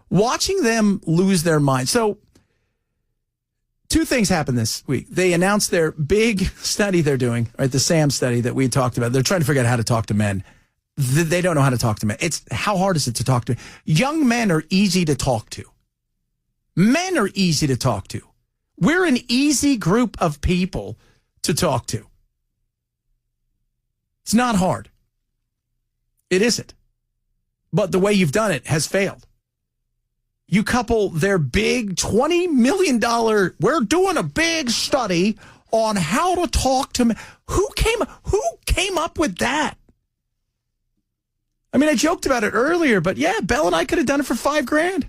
watching them lose their mind. So two things happened this week. They announced their big study they're doing, right? The SAM study that we talked about. They're trying to figure out how to talk to men. They don't know how to talk to men. It's how hard is it to talk to? Young men are easy to talk to. Men are easy to talk to. We're an easy group of people to talk to. It's not hard. It isn't. But the way you've done it has failed. You couple their big $20 million, we're doing a big study on how to talk to men. Who came up with that? I mean, I joked about it earlier, but yeah, Bell and I could have done it for $5,000,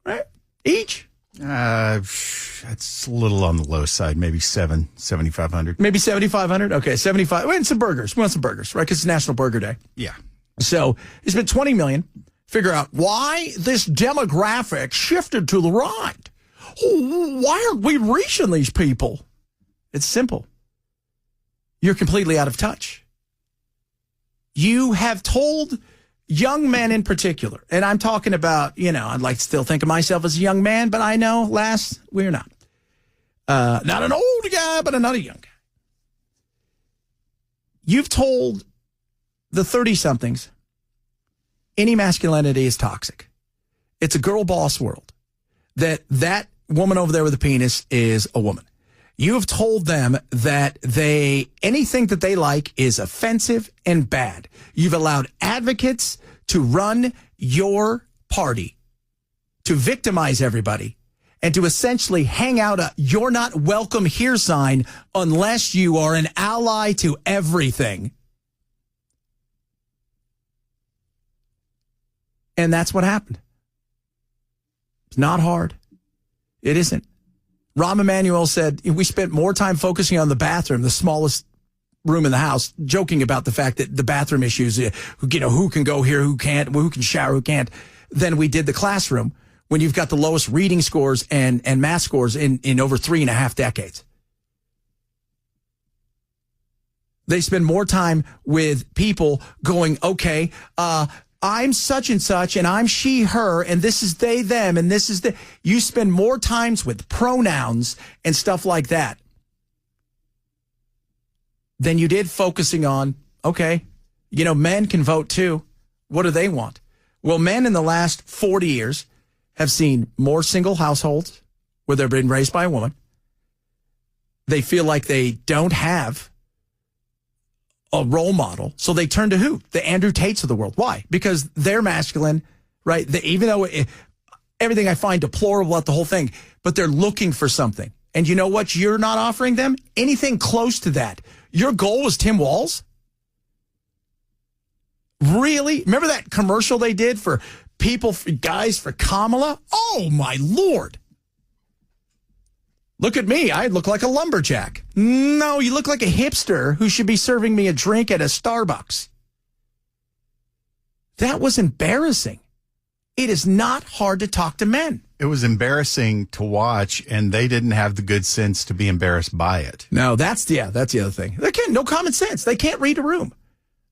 right? Each. It's a little on the low side, maybe $7,500. Maybe $7,500. Okay, 75. And some burgers. We want some burgers, right? Because it's National Burger Day. Yeah. So it's been $20 million. Figure out why this demographic shifted to the right. Why aren't we reaching these people? It's simple. You're completely out of touch. You have told young men in particular, and I'm talking about, I'd like to still think of myself as a young man, but I know, we're not. Not an old guy, but another young guy. You've told the 30-somethings any masculinity is toxic. It's a girl boss world. That woman over there with the penis is a woman. You have told them that anything that they like is offensive and bad. You've allowed advocates to run your party, to victimize everybody, and to essentially hang out a "you're not welcome here" sign unless you are an ally to everything. And that's what happened. It's not hard. It isn't. Rahm Emanuel said, we spent more time focusing on the bathroom, the smallest room in the house, joking about the fact that the bathroom issues, who can go here, who can't, who can shower, who can't, than we did the classroom when you've got the lowest reading scores and math scores in over 3.5 decades. They spend more time with people going, okay, I'm such and such, and I'm she, her, and this is they, them, and this is the... You spend more times with pronouns and stuff like that than you did focusing on, okay, men can vote too. What do they want? Well, men in the last 40 years have seen more single households where they've been raised by a woman. They feel like they don't have a role model, so they turn to who? The Andrew Tates of the world. Why? Because they're masculine, right? Even though everything I find deplorable about the whole thing, but they're looking for something. And you know what you're not offering them? Anything close to that. Your goal was Tim Walz? Really? Remember that commercial they did for guys for Kamala? Oh, my Lord. Look at me. I look like a lumberjack. No, you look like a hipster who should be serving me a drink at a Starbucks. That was embarrassing. It is not hard to talk to men. It was embarrassing to watch, and they didn't have the good sense to be embarrassed by it. No, that's the other thing. They can't, no common sense. They can't read a room.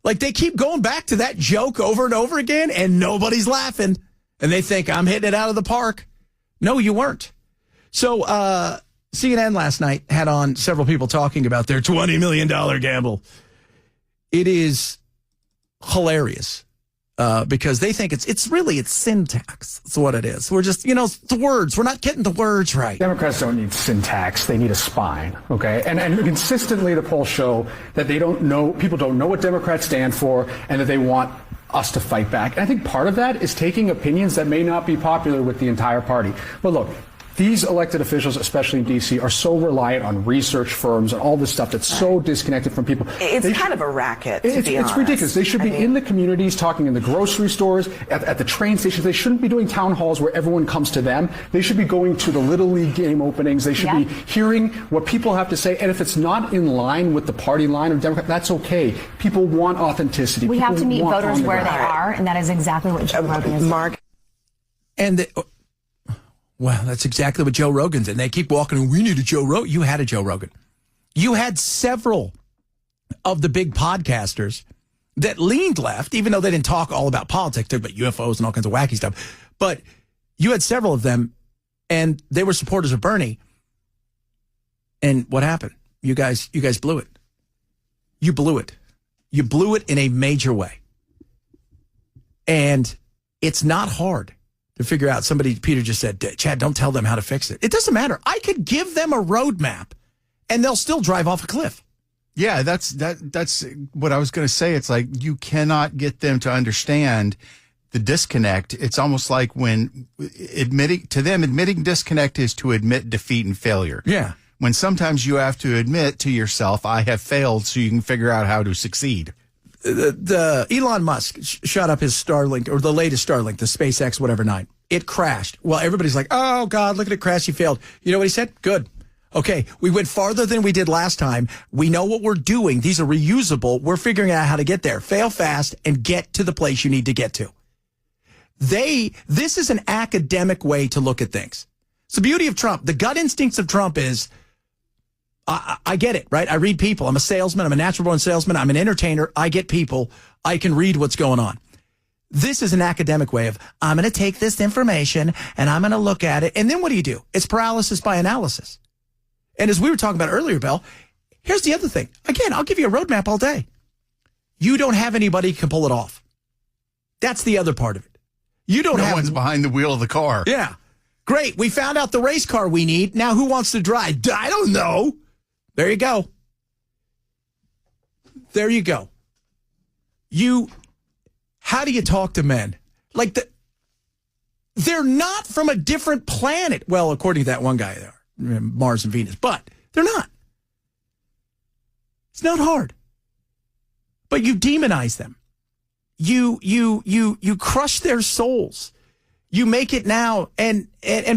Like, they keep going back to that joke over and over again, and nobody's laughing. And they think, I'm hitting it out of the park. No, you weren't. So, CNN last night had on several people talking about their $20 million gamble. It is hilarious because they think it's syntax. That's what it is. We're just, the words. We're not getting the words right. Democrats don't need syntax. They need a spine, okay? And consistently the polls show that people don't know what Democrats stand for and that they want us to fight back. And I think part of that is taking opinions that may not be popular with the entire party. But look, these elected officials, especially in D.C., are so reliant on research firms and all this stuff that's so disconnected from people. It's kind of a racket, to be honest. It's ridiculous. They should be in the communities, talking in the grocery stores, at the train stations. They shouldn't be doing town halls where everyone comes to them. They should be going to the Little League game openings. They should be hearing what people have to say. And if it's not in line with the party line of Democrats, that's okay. People want authenticity. We have to meet voters where they are, and that is exactly what Joe Rogan is. Mark. And well, that's exactly what Joe Rogan did. And they keep walking, we need a Joe Rogan. You had a Joe Rogan. You had several of the big podcasters that leaned left, even though they didn't talk all about politics, talked about UFOs and all kinds of wacky stuff. But You had several of them, and they were supporters of Bernie. And what happened? You guys blew it. You blew it. You blew it in a major way. And it's not hard to figure out. Peter just said, Chad, don't tell them how to fix it. It doesn't matter. I could give them a roadmap, and they'll still drive off a cliff. Yeah, that's what I was going to say. It's like you cannot get them to understand the disconnect. It's almost like when admitting disconnect is to admit defeat and failure. Yeah. When sometimes you have to admit to yourself, I have failed, so you can figure out how to succeed. The Elon Musk shot up his Starlink, or the latest Starlink, the SpaceX whatever 9. It crashed. Well, everybody's like, oh, God, look at it crash. He failed. You know what he said? Good. Okay, we went farther than we did last time. We know what we're doing. These are reusable. We're figuring out how to get there. Fail fast and get to the place you need to get to. This is an academic way to look at things. It's the beauty of Trump. The gut instincts of Trump is, I get it, right? I read people. I'm a salesman. I'm a natural born salesman. I'm an entertainer. I get people. I can read what's going on. This is an academic way of, I'm going to take this information and I'm going to look at it. And then what do? It's paralysis by analysis. And as we were talking about earlier, Bill, here's the other thing. Again, I'll give you a roadmap all day. You don't have anybody who can pull it off. That's the other part of it. You don't have. No one's behind the wheel of the car. Yeah. Great. We found out the race car we need. Now who wants to drive? I don't know. There you go. There you go. How do you talk to men? They're not from a different planet. Well, according to that one guy, they are. Mars and Venus, but they're not. It's not hard. But you demonize them. You crush their souls. You make it now, and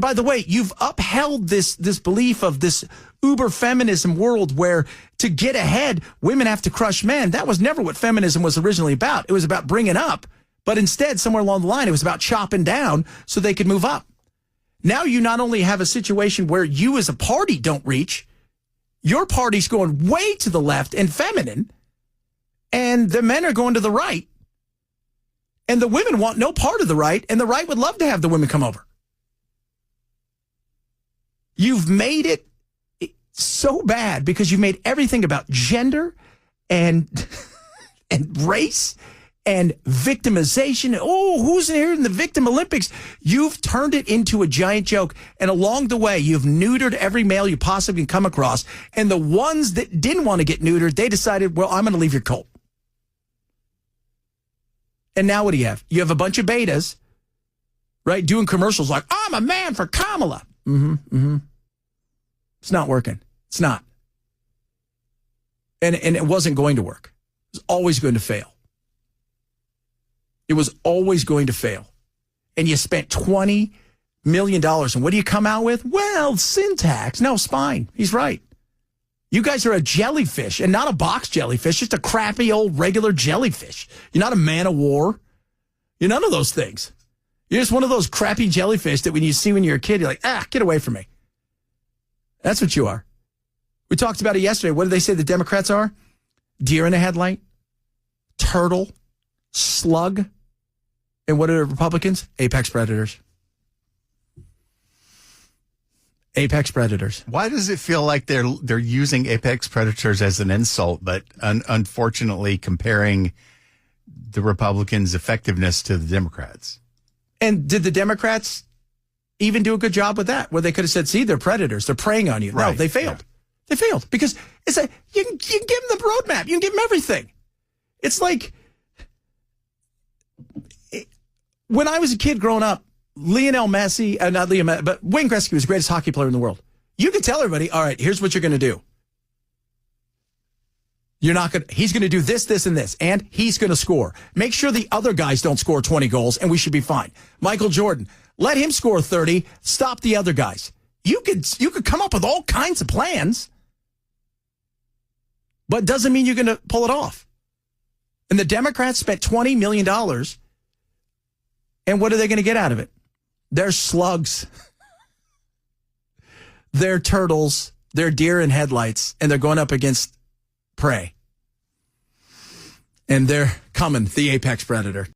by the way, you've upheld this belief of this uber feminism world where to get ahead, women have to crush men. That was never what feminism was originally about. It was about bringing up, but instead, somewhere along the line, it was about chopping down so they could move up. Now you not only have a situation where you as a party don't reach, your party's going way to the left and feminine, and the men are going to the right. And the women want no part of the right, and the right would love to have the women come over. You've made it so bad because you've made everything about gender and race and victimization. Oh, who's in here in the victim Olympics? You've turned it into a giant joke. And along the way, you've neutered every male you possibly can come across. And the ones that didn't want to get neutered, they decided, well, I'm going to leave your cult. And now what do you have? You have a bunch of betas, right, doing commercials like, I'm a man for Kamala. It's not working. It's not. And it wasn't going to work. It was always going to fail. It was always going to fail. And you spent $20 million. And what do you come out with? Well, syntax. No, spine. He's right. You guys are a jellyfish, and not a box jellyfish, just a crappy old regular jellyfish. You're not a man of war. You're none of those things. You're just one of those crappy jellyfish that when you see when you're a kid, you're like, get away from me. That's what you are. We talked about it yesterday. What did they say the Democrats are? Deer in a headlight, turtle, slug, and what are the Republicans? Apex predators. Apex predators. Why does it feel like they're using apex predators as an insult, but unfortunately comparing the Republicans' effectiveness to the Democrats? And did the Democrats even do a good job with that? Where they could have said, see, they're predators. They're preying on you. Right. No, they failed. Yeah. They failed because it's you can give them the roadmap. You can give them everything. It's like when I was a kid growing up, Lionel Messi, not Leo Messi, but Wayne Gretzky was the greatest hockey player in the world. You could tell everybody, all right, here's what you're going to do. He's going to do this, this, and this, and he's going to score. Make sure the other guys don't score 20 goals, and we should be fine. Michael Jordan, let him score 30, stop the other guys. You could come up with all kinds of plans, but doesn't mean you're going to pull it off. And the Democrats spent $20 million, and what are they going to get out of it? They're slugs. They're turtles. They're deer in headlights, and they're going up against prey. And they're coming, the apex predator.